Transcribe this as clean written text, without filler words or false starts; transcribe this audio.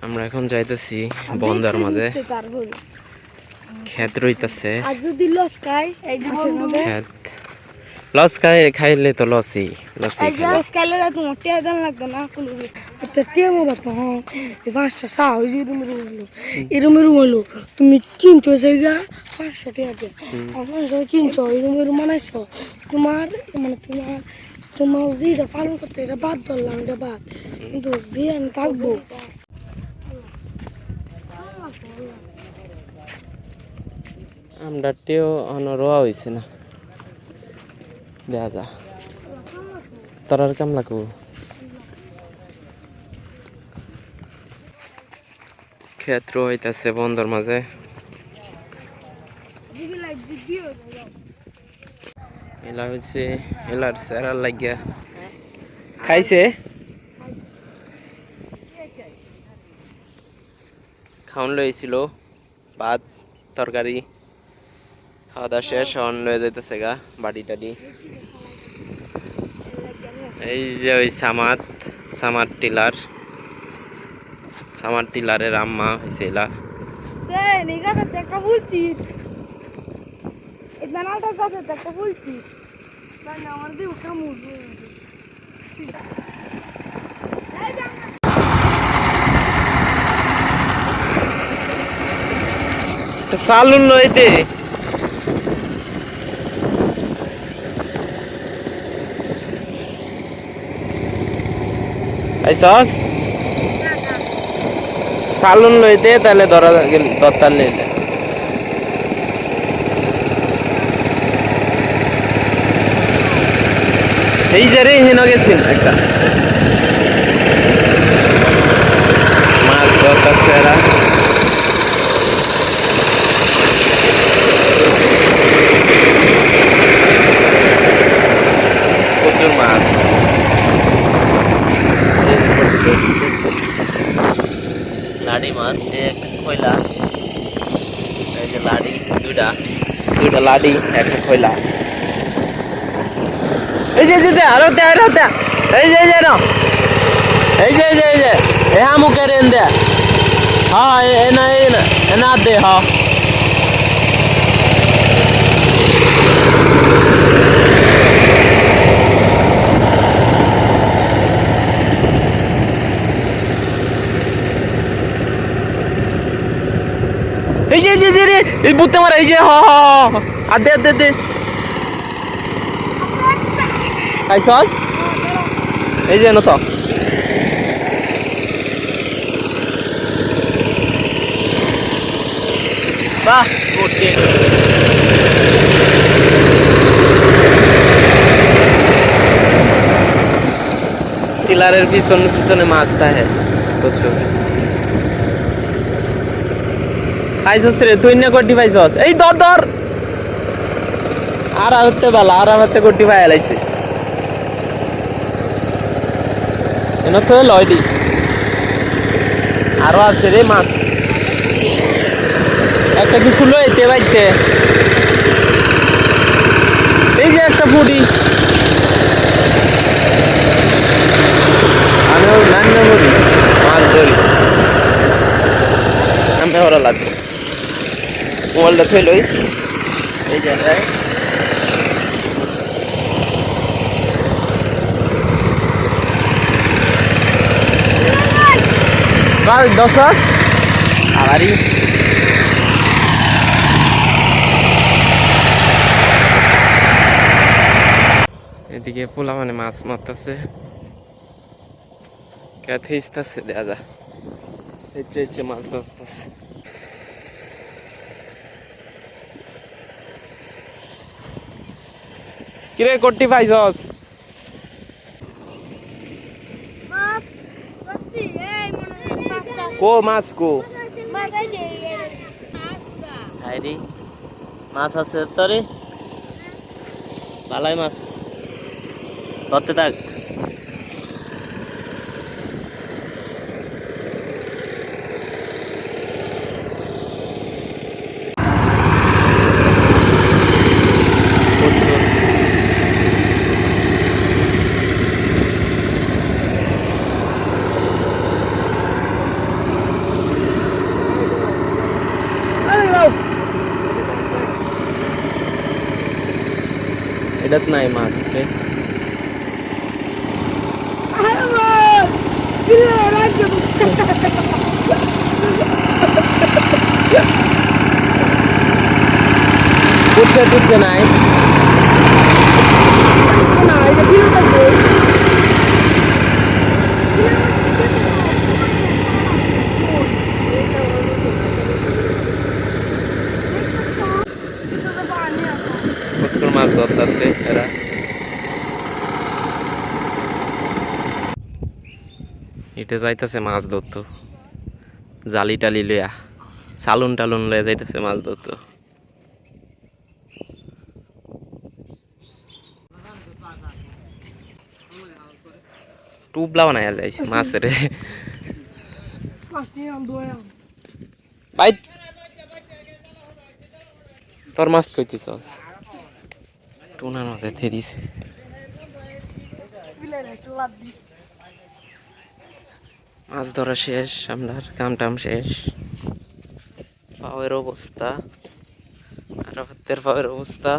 আমরা এখন যাইতেছি বন্দার মাঝে ক্ষেত রইতেছে লস খাইলে তো লসই তুমি কিনছো জায়গা 500 টাকা কিনছো এরম বানাইছো তোমার মানে তোমার যেটা পালন করতে এটা বাদ ধরলাম এটা বাদ কিন্তু যে আমি থাকবো আমরা টেও রোয়া হয়েছে না দেখা যা তোর আর কাম লাগবো ক্ষেত্র হইতেছে বন্দর মাঝে এলা হয়েছে এলার সেরার লাগিয়া খাইছে খাওয়ান লইছিল ভাত তরকারি খাওয়া দাওয়া শেষ হন লয়ে যাইতেছে গা বাড়ি টাড়ি এই যে ওই সামার টিলারের আম্মা হয়েছে এলা সালুন লইতে আইসস সালুন লইতে তাহলে ধরা গেল দত্তার লইতে এই যে রে হেন গেছেন একটা মাছ ধরতেছে এরা প্রচুর মাছ লাড়ি মাছ একটা খয়লা এই যে লাড়ি দুইটা লাড়ি একটা খয়লা এই যে আরো দে এই যে না এই যে এ আমুকে রেন দে হ্যাঁ এনা দে হ্যাঁ এই যে রে এই বুতে মারা এই যে আর দে খাইছস এই যে তো বাহ টিলারের পিছনে মাছ থাকে প্রচুর খাইছস রে তুই না গড্ডি পাইছস এই দর আর হতে বালা আর হতে গড্ডি পাই লাইছে এনো তো লয়ডি আরো আছে রে মাছ একটা কিছু লইতে বাইতে এই যে একটা ফুডি আমি নান্না ফুডি মাছ ধরি আমি ওরা লাগবে মোবাইলটা থই লই এই যে দশাস আবারই এদিকে পোলা মানে মাছ মারতেছে খেতে ইস্তাছে দেখা যা ইচ্ছে মাছ ধরতেছে কিরে কটি পাইছস কো মাছ কো হাইরি মাছ আছে তোরে ভালাই মাছ ধরতে থাক এটাত নাই মাছ রে। টুচ্ছে নাই। প্রচুর মাছ ধরতেছে এরা। এটা যাইতেছে মাছ ধরতো, জালি টালি লইয়া, সালুন টালুন লইয়া যাইতেছে মাছ ধরতো। টুবলা বানাইয়া যাইছে মাছের। ভাই তোর মাছ কইতেছস? টুনার মাথায় থেরিছে। মাছ ধরা শেষ, আমার কাম টাম শেষ। পাওয়ের অবস্থা, আর হাতের পাওয়ের অবস্থা।